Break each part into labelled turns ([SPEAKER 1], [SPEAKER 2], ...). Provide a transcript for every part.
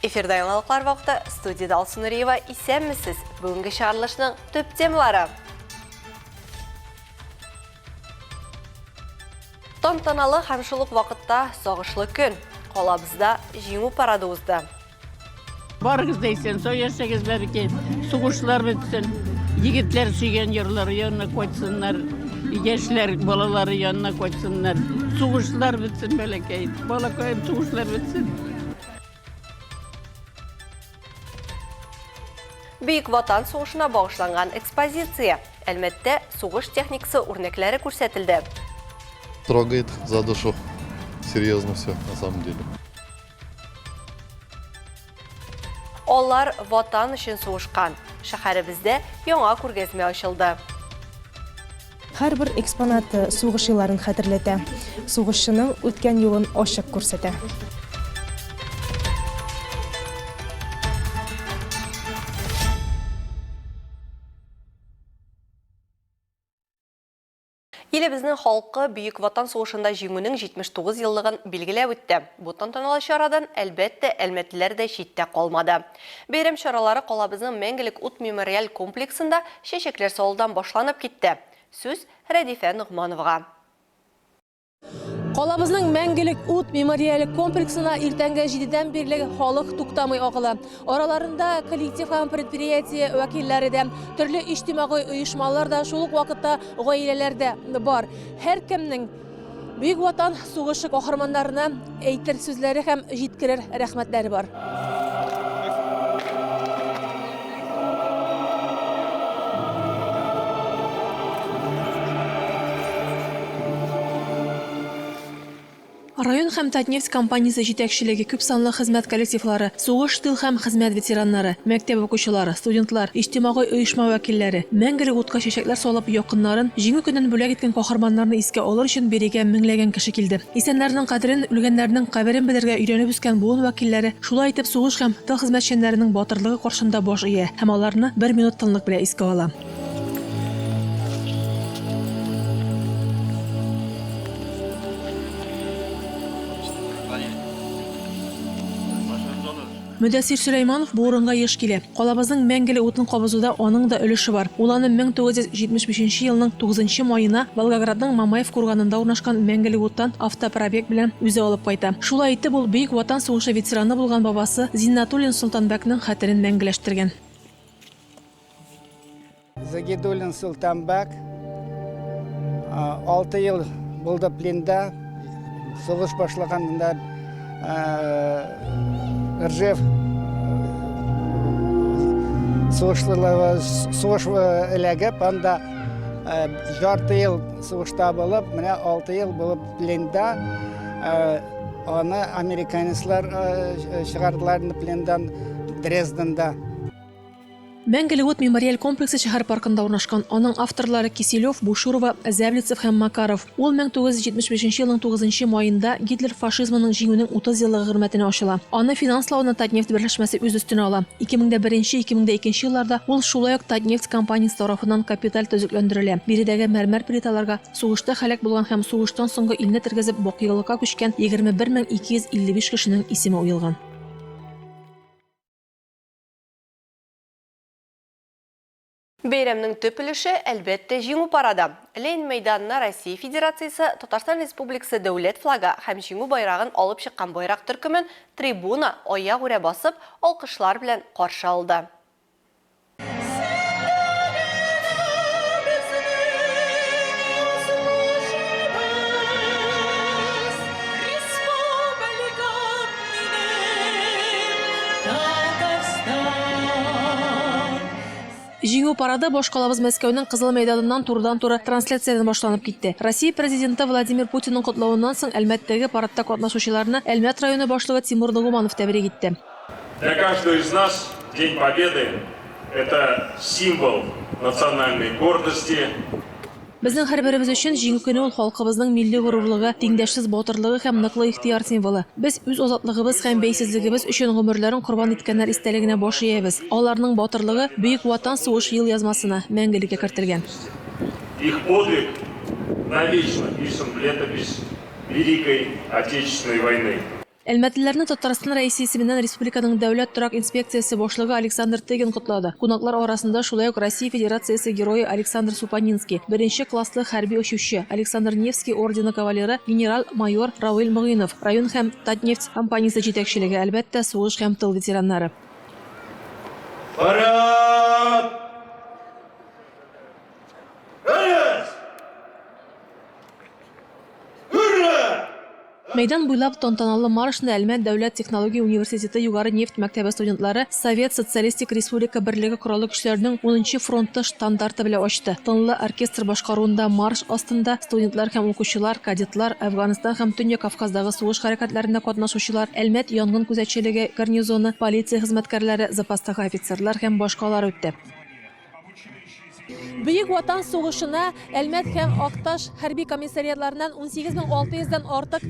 [SPEAKER 1] Эфирда яңалыклар вакыты, студияда Алсу Нуриева, исәнмесез? Бүгенге чыгарылышның төп темалары. Тантаналы һәм шулык вакытта сагышлы көн. Калабызда җиңү парады узды.
[SPEAKER 2] Барыгыз дейсен, сөйлесегіз бәбеке, сугышлар бітсін, егетлер сүйген ерлері янына қойтсындар, яшьлер балалары янына қойтсындар, сугышлар бітсін бәлекей, балакайым сугышлар бітсін.
[SPEAKER 1] Бөек Ватан сугышына багышланган экспозиция. Әлбәттә, сугыш техникасы үрнәкләре күрсәтелде.
[SPEAKER 3] Трогает за душу. Серьезно все, на самом деле.
[SPEAKER 1] Алар ватан өчен сугышкан. Шәһәребездә яңа күргәзмә ачылды.
[SPEAKER 4] Һәрбер экспонат сугыш елларын хәтерләтә. Сугышчының үткән юлын ачык күрсәтә.
[SPEAKER 1] Илебезнең халкы Бөек Ватан сугышында җиңүнең 79 еллыгын билгеләп үтте. Бу тантаналы чарадан әлбәттә әлмәтлеләр дә читтә калмады. Бәйрәм чаралары калабызның Мәңгелек ут мемориаль комплексында чәчәкләр салудан башланып китте. Сүз Рәдифә Нугмановага.
[SPEAKER 5] Калабызның Мәңгелек ут мемориаль комплексына иртәнге 7-дән бирле халык туктамый агыла. Араларында коллектив һәм предприятие вәкилләре дә, төрле иҗтимагый оешмалар да, шул ук вакытта гаиләләр дә бар. Һәркемнең Бөек Ватан сугышы каһарманнарына әйтер сүзләре һәм җиткерер рәхмәтләре бар. Район һәм Татнефть компаниясе җитәкчелеге, күп санлы хезмәт коллективлары, сугыш тыл һәм хезмәт ветераннары, мәктәп укучылары, студентлар, иҗтимагый оешма вәкилләре, мәңгелек утка чәчәкләр салып якыннарын, җиңү көнен бүләк иткән каһарманнарны искә алыр өчен бирегә меңләгән кеше килде. Исәннәрнең кадерен, үлгәннәрнең каберен белергә өйрәнеп үскән буын вәкилләре шулай итеп сугыш һәм тыл хезмәтчәннәренең батырлыгы каршында баш ия һәм аларны 1 минут тынлык белән искә ала. Мөдәссир Сөләйманов бу урынга еш килә. Калабызның Мәңгелек утын кабызуда аның да өлеше бар. Ул аны 1975 елның 9 майына Волгоградның Мамаев курганында урнашкан Мәңгелек уттан автопробег белән үзе алып кайта. Шулай итеп ул Бөек Ватан сугышы ветераны булган бабасы Зиннатуллин Солтанбәкнең хәтерен мәңгеләштергән.
[SPEAKER 6] Загидуллин Солтанбәк 6 ел булды пленда. Сугыш башлаганда Ржев сугыш эләгеп, анда жарты ел сугышта булып, менә 6 ел булып пленда. Аны американецлар чыгардылар плендан Дрезденда.
[SPEAKER 5] Мәңгелек ут мемориаль комплексы шәһәр паркында урнашкан. Аның авторлары Киселев, Бушурова, Зәблицев һәм Макаров. Ул 1975 елның 9 майында Гитлер фашизмының җиңүнең 30 еллыгы хөрмәтенә ачыла. Аны финанслауны Татнефть берләшмәсе үз өстенә ала. 2001-2002 елларда ул шулай ук Татнефть компаниясе тарафыннан капиталь төзекләндерелә. Биредәге мәрмәр плиталарга сугышта һәлак булган һәм сугыштан соңгы илне тергезеп бакыйлыкка күчкән 21255 кешенең исеме уелган.
[SPEAKER 1] Бәйрәмнең төп өлеше әлбәттә җиңү парады. Ленин мәйданына Россия Федерациясе, Татарстан Республикасы дәүләт флагы һәм җиңү байрагын алып чыккан байрак төркемен трибуна аяк үрә басып, алкышлар белән каршы алды.
[SPEAKER 5] Җиңү парады башкалабыз Мәскәүнең Кызыл мәйданыннан турыдан-туры трансляциядән башланып китте. Россия президенты Владимир Путинның котлауыннан соң Әлмәттәге парадта катнашучыларны Әлмәт районы башлыгы Тимур Нугманов тәбрик итте.
[SPEAKER 7] Для каждого из нас День Победы – это символ национальной гордости.
[SPEAKER 5] Безнең һәрберебез өчен җиңү көне ул халкыбызның милли горурлыгы, тиңдәшсез батырлыгы һәм ныклы ихтияр символы. Без үз азатлыгыбыз һәм бәйсезлегебез өчен гомерләрен курбан иткәннәр истәлегенә баш иябез. Аларның батырлыгы Бөек Ватан сугыш ел язмасына мәңгелеккә кертелгән.
[SPEAKER 7] Их подвиг навечно вписан в летопись Великой Отечественной войны.
[SPEAKER 5] Әлмәтлеләрне Татарстан рәисе исеменнән республиканың дәүләт торак инспекциясе башлыгы Александр Тыгин котлады. Кунаклар арасында шулай ук Россия Федерациясе герое Александр Супанинский, беренче класслы хәрби очучы Александр Невский ордены кавалеры генерал-майор Рауил Мугинов, район һәм Татнефть компаниясе җитәкчелеге, әлбәттә, сугыш һәм тыл ветераннары. Мәйдан буйлап тантаналы маршны Әлмәт дәүләт технология университеты югары нефть мәктәбе студентлары Совет Социалистик Республика берлеге кораллы көчләренең 10-нчы фронты штандарты белән ачты. Тынлы оркестр башкаруында марш астында студентлар һәм укучылар, кадетлар, Әфганстан һәм Төньяк Кавказдагы сугыш хәрәкәтләрендә катнашучылар, Әлмәт янгын күзәтчелеге гарнизоны, полиция хезмәткәрләре, запастагы офицерлар һәм башкалар үтте. Бөек Ватан сугышына Әлмәт һәм Акташ хәрби комиссариатларыннан 18600-дән артык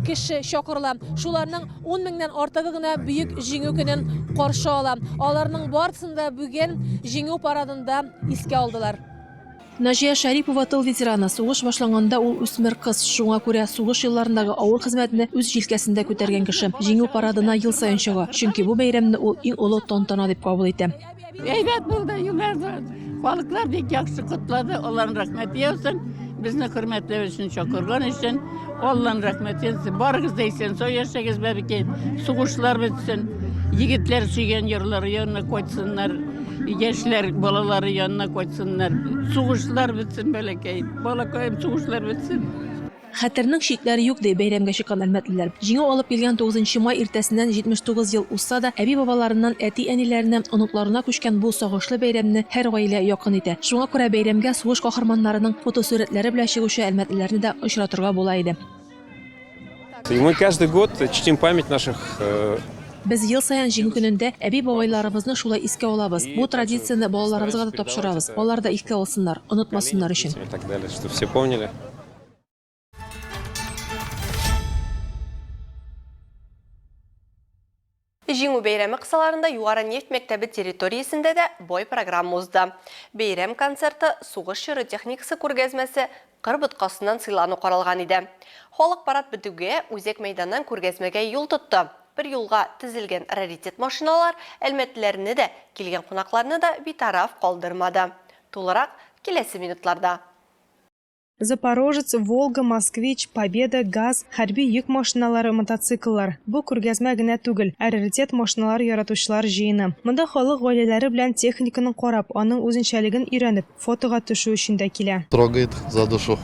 [SPEAKER 5] кеше чакырыла. Шуларның 10,000-дән артыгы гына бөек җиңү көнен каршы ала. Аларның барысын да бүген җиңү парадында искә алдылар. Наҗия Шарипова тыл ветераны. Сугыш башланганда ул үсмер кыз. Шуңа күрә сугыш елларындагы авыр хезмәтне үз җилкәсендә күтәргән кеше. Җиңү парадына ел саен чыга. Чөнки бу бәйрәмне ул иң олы тантана дип кабул итә.
[SPEAKER 2] Әйбәт булды, юлларда. Халыклар бик яхшы котлады. Аллаһның рәхмәте яусын. Безне хөрмәтләү өчен чакырган өчен Аллаһның рәхмәте яусын. Барыгыз да исән-сау яшәгез бәбекәй. Сугышлар бетсен. Егетләр сөйгән җирләре янына кайтсыннар. Яшьләр балалары янына кайтсыннар. Сугышлар бетсен бәләкәй. Балакаем сугышлар бетсен.
[SPEAKER 5] Хәтернең шикләре юк ди бәйрәмгә чыккан әлмәтлеләр. Җиңү алып килгән 9 май иртәсеннән 79 ел узса да, әби-бабаларыннан әти-әниләреннән оныкларына күчкән бу сагышлы бәйрәмне һәр гаилә якын итә. Шуңа күрә бәйрәмгә сугыш каһарманнарының фотосурәтләре белән чыгучы әлмәтлеләрне дә очратырга була иде.
[SPEAKER 8] И мы каждый год чтим память наших.
[SPEAKER 5] Без ел саен җиңү көнендә әби-бабайларыбызны шулай искә алабыз. Бу традицияне балаларыбызга да тапшырабыз. Алар да искә алсыннар, онытмасыннар өчен.
[SPEAKER 8] И так далее, чтобы все помнили.
[SPEAKER 1] Җиңү бәйрәме кысаларында югары нефть мәктәбе территориясендә дә бой программа узды. Бәйрәм концерты, сугыш чоры техникасы күргәзмәсе кыр боткасыннан сыйлану каралган иде. Халык парад бетүгә үзәк мәйданнан күргәзмәгә юл тотты. Бер юлга тезелгән раритет машиналар әлмәтләрне дә, килгән кунакларны да битараф калдырмады. Тулырак киләсе минутларда.
[SPEAKER 4] Запорожец, Волга, Москвич, Победа, ГАЗ, хәрби йөк машиналары, мотоцикллар. Бу күргәзмә генә түгел, раритет машиналар яратучылар җыйыны. Монда халык гаиләләре белән техниканы карап, аның үзенчәлеген өйрәнеп, фотога төшү өчен дә килә.
[SPEAKER 3] Трогает за душу.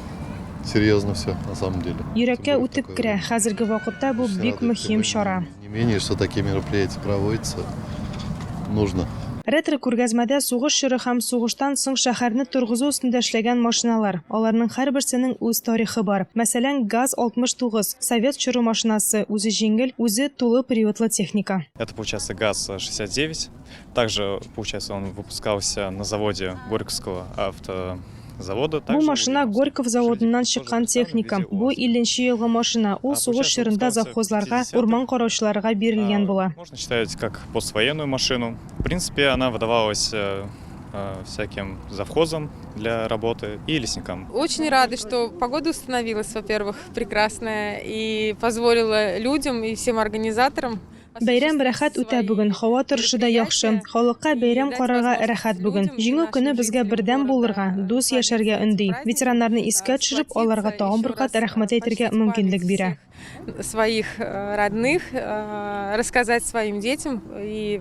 [SPEAKER 3] Серьезно все, на самом деле.
[SPEAKER 4] Йөрәккә үтеп керә. Хәзерге вакытта бу бик мөһим чара.
[SPEAKER 3] Не менее, что такие мероприятия проводятся, нужно.
[SPEAKER 4] Ретро күргәзмәдә сугыш чоры һәм сугыштан соң шәһәрне торгызу өстендә эшләгән машиналар. Аларның һәрберсенең үз тарихы бар. Мәсәлән, ГАЗ-69, совет чоры машинасы, үзе җиңел, үзе тулы приводлы техника.
[SPEAKER 9] Это, получается, ГАЗ-69. Также, получается, он выпускался на заводе Горьковского автозавода.
[SPEAKER 4] Бу машина Горьков заводыннан чыккан техника. Бу 50-нче елгы машина. Ул сугыш чорында завхозларга, урман караучыларга бирелгән була.
[SPEAKER 9] Можно считать как поствоенную машину. В принципе, она выдавалась всяким завхозам для работы и лесникам.
[SPEAKER 10] Очень рады, что погода установилась, во-первых, прекрасная и позволила людям и всем организаторам.
[SPEAKER 4] Бәйрәм рәхәт үтә бүген, һава торышы да яхшы. Халыкка бәйрәм карарга рәхәт бүген. Җиңү көне безгә бердәм булырга, дус яшәргә өнди. Ветераннарны искә төшереп, аларга тагын бер кат рәхмәт әйтергә мөмкинлек бирә.
[SPEAKER 10] Своих родных, рассказать своим детям и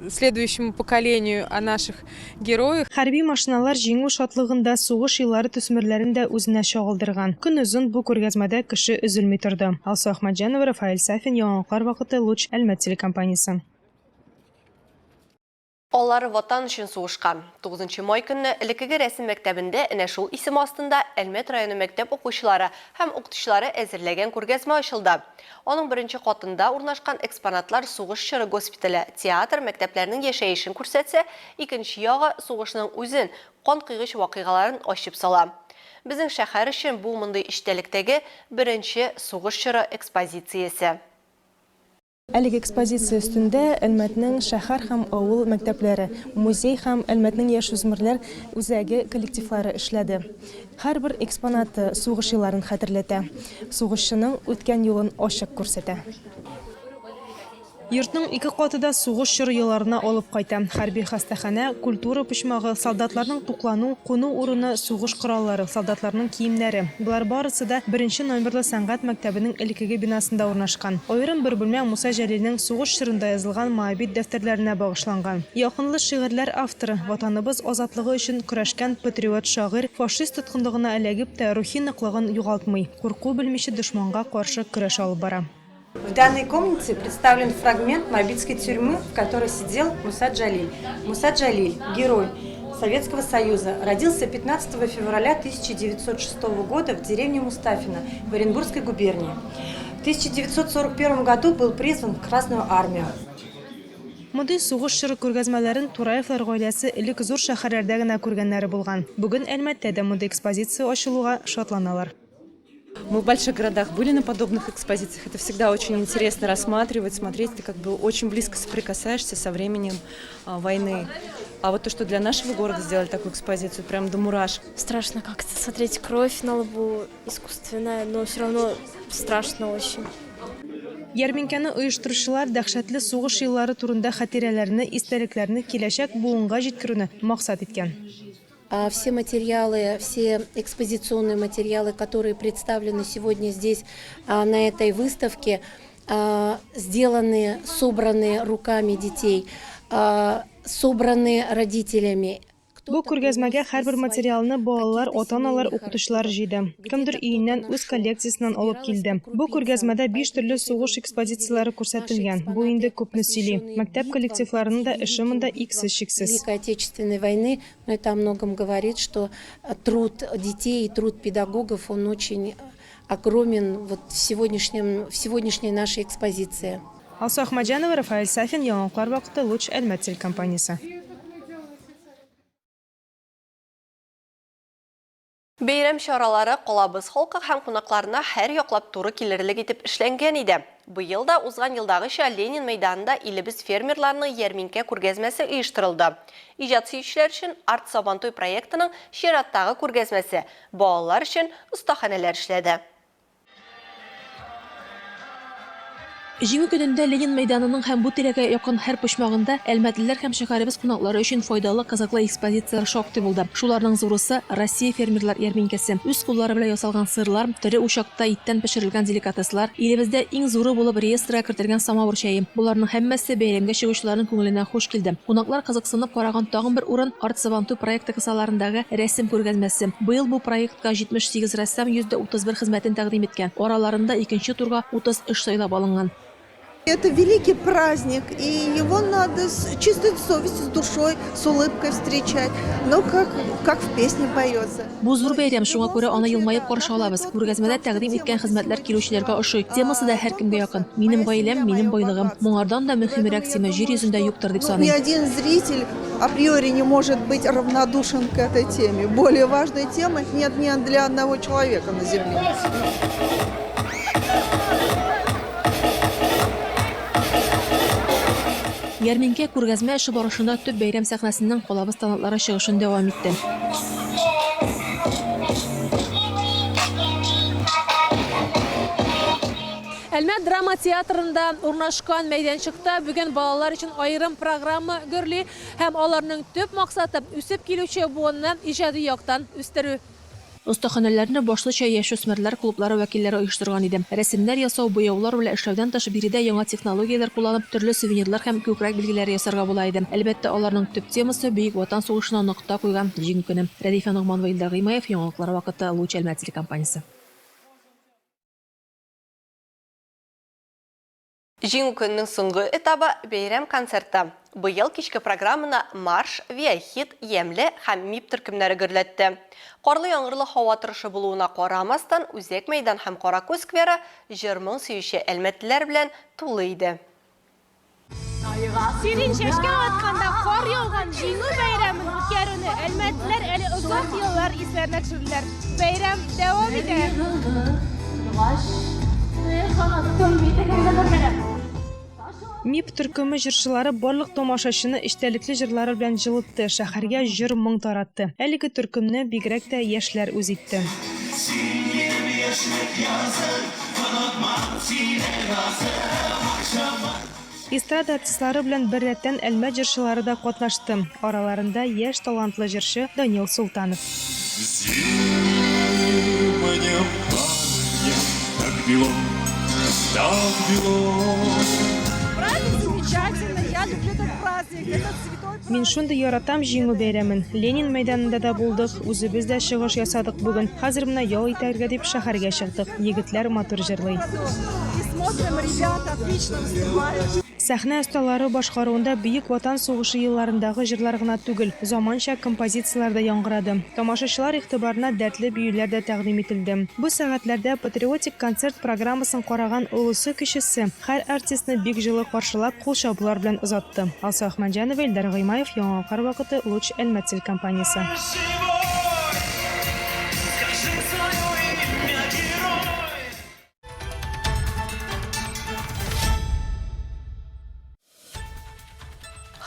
[SPEAKER 10] следующему поколению о наших героях.
[SPEAKER 4] Хәрби машиналар җиңү шатлыгында сугыш еллары төсмерләрен дә үзенә чагылдырган. Көн узын бу күргәзмәдә кеше өзелми торды. Алсу Ахмаджанова, Рафаэль Сафин, Яңалыклар вакыты, Луч, Әлмәт телекомпаниясе.
[SPEAKER 1] Алар ватан өчен сугышкан. 9 май көнне элекеге рәсем мәктәбендә әнә шул исем астында Әлмәт районы мәктәп укучылары һәм укытучылары әзерләгән күргәзмә ачылды. Аның беренче катында урнашкан экспонатлар сугыш чоры госпитале, театр, мәктәпләрнең яшәешен күрсәтсә, икенче ягы сугышның үзен, кан кыйгыч вакыйгаларын ачып сала. Безнең шәһәр өчен бу мондый иштәлектәге беренче сугыш чоры экспозициясе.
[SPEAKER 4] Әлеге экспозиция өстендә Әлмәтнең шәһәр һәм авыл мәктәпләре, музей һәм Әлмәтнең яшүсмерләр үзәге коллективлары эшләде. Һәрбер экспонаты сугыш елларын хәтерләтә, сугышчының үткән юлын ачык күрсәтә. Йортның ике катыда сугыш чоры елларына алып кайта. Хәрби хастаханә, культура почмагы, солдатларның туклану, куну урыны, сугыш кораллары, солдатларның киемнәре. Булар барысы да 1 номерлы сәнгать мәктәбенең элеккеге бинасында урнашкан. Аерым бер бүлмә Муса Җәлилнең сугыш чорында язылган моабит дәфтәрләренә багышланган. Якынлы шигырьләр авторы, ватаныбыз азатлыгы өчен көрәшкән патриот шагыйрь, фашист тоткынлыгына эләгеп тә рухи ныклыгын югалтмый, курку белмичә дошманга каршы көрәш алып бара.
[SPEAKER 11] В данной комнате представлен фрагмент моабитской тюрьмы, в которой сидел Муса Джалиль. Муса Джалиль, герой Советского Союза, родился 15 февраля 1906 года в деревне Мустафино в Оренбургской губернии. В 1941 году был призван в Красную армию.
[SPEAKER 4] Мондый сугыш чоры күргәзмәләрен Тураевлар гаиләсе элек зур шәһәрләрдә генә күргәннәре булган. Бүген Әлмәттә дә мондый экспозиция ачылуга шатланалар.
[SPEAKER 12] Мы в больших городах были на подобных экспозициях. Это всегда очень интересно рассматривать, смотреть. Ты как бы очень близко соприкасаешься со временем войны. А вот то, что для нашего города сделали такую экспозицию, прям до мурашек.
[SPEAKER 13] Страшно как-то смотреть, кровь на лбу искусственная, но все равно страшно очень.
[SPEAKER 4] Ярминкәне оештыручылар дәһшәтле сугыш еллары турында хатирәләрне, истәлекләрне киләчәк буынга җиткерүне максат иткән.
[SPEAKER 14] Все материалы, все экспозиционные материалы, которые представлены сегодня здесь на этой выставке, сделаны, собраны руками детей, собраны родителями.
[SPEAKER 4] Бу күргәзмәгә һәрбер материалны балалар, ата-аналар, укытучылар җыйды. Кемдер өеннән үз коллекциясеннән алып килде. Бу күргәзмәдә 5 төрле сугыш экспозицияләре күрсәтелгән. Бу инде күпне сөйли. Мәктәп коллективларының да эше монда иксез-чиксез.
[SPEAKER 14] Великой Отечественной войны, но это о многом говорит, что труд детей и труд педагогов, он очень огромен вот в сегодняшней нашей экспозиции.
[SPEAKER 4] Алса Ахмаджанова, Рафаэль Сафин, Яңаклар вакыты, Луч Әлмәт телекомпаниясе.
[SPEAKER 1] Бәйрәм чаралары колабыз халкы һәм кунакларына һәр яклап туры килерлек итеп эшләнгән иде. Быел да узган елдагыча Ленин мәйданында илебез фермерларының ярминкә күргәзмәсе оештырылды. Иҗат сөючеләр өчен Арт Сабантуй проектының чираттагы күргәзмәсе, балалар өчен остаханәләр эшләде.
[SPEAKER 5] Җиңү көнендә Ленин мәйданының һәм бу тирәгә якын һәр почмагында әлмәтлеләр һәм шәһәребез кунаклары өчен файдалы кызыклы экспозициялар шактый булды. Шуларның зурысы Россия фермерлар ярминкәсе. Үз куллары белән ясалган сырлар, тере учакта иттән пешерелгән деликатеслар, илебездә иң зуры булып реестрга кертелгән самавыр чәе. Буларның һәммәсе бәйрәмгә чыгучыларның күңеленә хуш килде. Кунаклар кызыксынып караган тагын бер урын Арт Сабантуй проекты кысаларындагы рәсем күргәзмәсе. Быел бу проектка 78 рәссам 131 хезмәтен тәкъдим иткән. Араларында икенче турга 30 эш сайлап алынган.
[SPEAKER 15] Это великий праздник, и его надо с чистой совестью, с душой, с улыбкой встречать. Но как в песне поется.
[SPEAKER 5] Бу зур бәйрәм, шуңа күрә аны елмаеп каршы алабыз. Күргәзмәдә тәкъдим иткән хезмәтләр килүчеләргә ошый. Темасы да һәркемгә якын. Минем гаиләм, минем байлыгым. Моңардан да мөһимрәк симе җир йөзендә юктыр дип саныйм.
[SPEAKER 15] Ни один зритель априори не может быть равнодушен к этой теме. Более важной темы нет ни для одного человека на земле.
[SPEAKER 5] Ярминкә күргәзмә эше барышында төп бәйрәм сәхнәсеннән колабыз талантлары чыгышын дәвам итте. Әлмәт драма театрында урнашкан мәйданчыкта бүген балалар өчен аерым программа гөрли һәм аларның төп максаты үсеп килүче буынны иҗади яктан үстерү. Остаханәләрне башлыча яшүсмерләр клублары вәкилләре оештырган иде. Рәсемнәр ясау, буяулар белән эшләүдән тыш биредә яңа технологияләр кулланып, төрле сувенирлар һәм күкрәк билгеләре ясарга була иде. Әлбәттә, аларның төп темасы Бөек Ватан сугышына нокта куйган җиңү көне. Рәдифә Нугманова, Илдар Гыймаев, Яңаклар вакыты, Луч Әлмәт телекомпаниясе.
[SPEAKER 1] Җиңү көннең соңгы этабы бәйрәм концерты. Быел кичке программаны марш, виахит, емле һәм мип төркемнәре гөрләтте. Карлы яңгырлы һава торышы булуына карамастан, Үзәк мәйдан һәм Каракүз скверы җыр-моң сөюче әлмәтлеләр белән тулы иде.
[SPEAKER 16] Сирин чәшкә атканда кар яуган җиңү бәйрәмен үткәрүне әлмәтлеләр әле озак еллар исләренә төшерделәр. Бәйрәм дәвам итә.
[SPEAKER 4] МИП төркеме җырчылары барлык тамашачыны эчтәлекле җырлары белән җылытты, шәһәргә җыр моң таратты. Әлеге төркемне бигрәк тә яшьләр үз итте. Эстрада артистлары белән бер рәттән Әлмәт җырчылары да катнашты. Араларында яшь талантлы җырчы Данил Султанов. Мин шундый яратам җиңү бәйрәмен. Ленин мәйданында да булдык, үзебез дә чыгыш ясадык бүген. Хәзер менә ял итәргә дип шәһәргә чыктык. Егетләр матур җырлый. Сәхнә осталары башкаруында Бөек Ватан сугышы елларындагы җырлар гына түгел, заманча композициялар да яңгырады. Тамашачылар игътибарына дәртле биюләр дә тәкъдим ителде. Бу сәгатьләрдә патриотик концерт программасын караган улысы кешесе һәр артистны бик җылы каршылап, кул чабулар белән озатты. Алса Ахмаджанова, Илдар Гыймаев, Яңалыклар вакыты, Луч Әлмәт телекомпаниясе.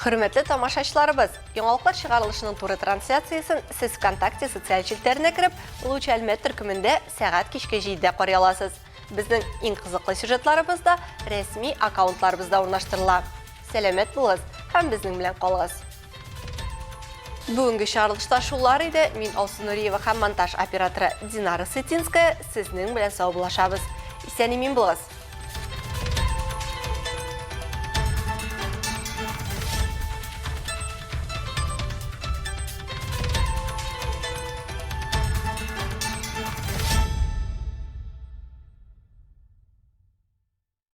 [SPEAKER 1] Хөрмәтле тамашачыларыбыз, яңалыклар чыгарылышының туры трансляциясын сез ВКонтакте социаль челтәренә кереп, Луч Әлмәт төркемендә сәгать кичке 7-дә карый аласыз. Безнең иң кызыклы сюжетларыбыз да рәсми аккаунтларыбызда урнаштырыла. Сәламәт булыгыз һәм безнең белән калыгыз. Бүгенге чыгарылышта шулар иде. Мин Алсу Нуриева һәм монтаж операторы Динара Сытинская сезнең белән сау булашабыз. Исән-имин булыгыз.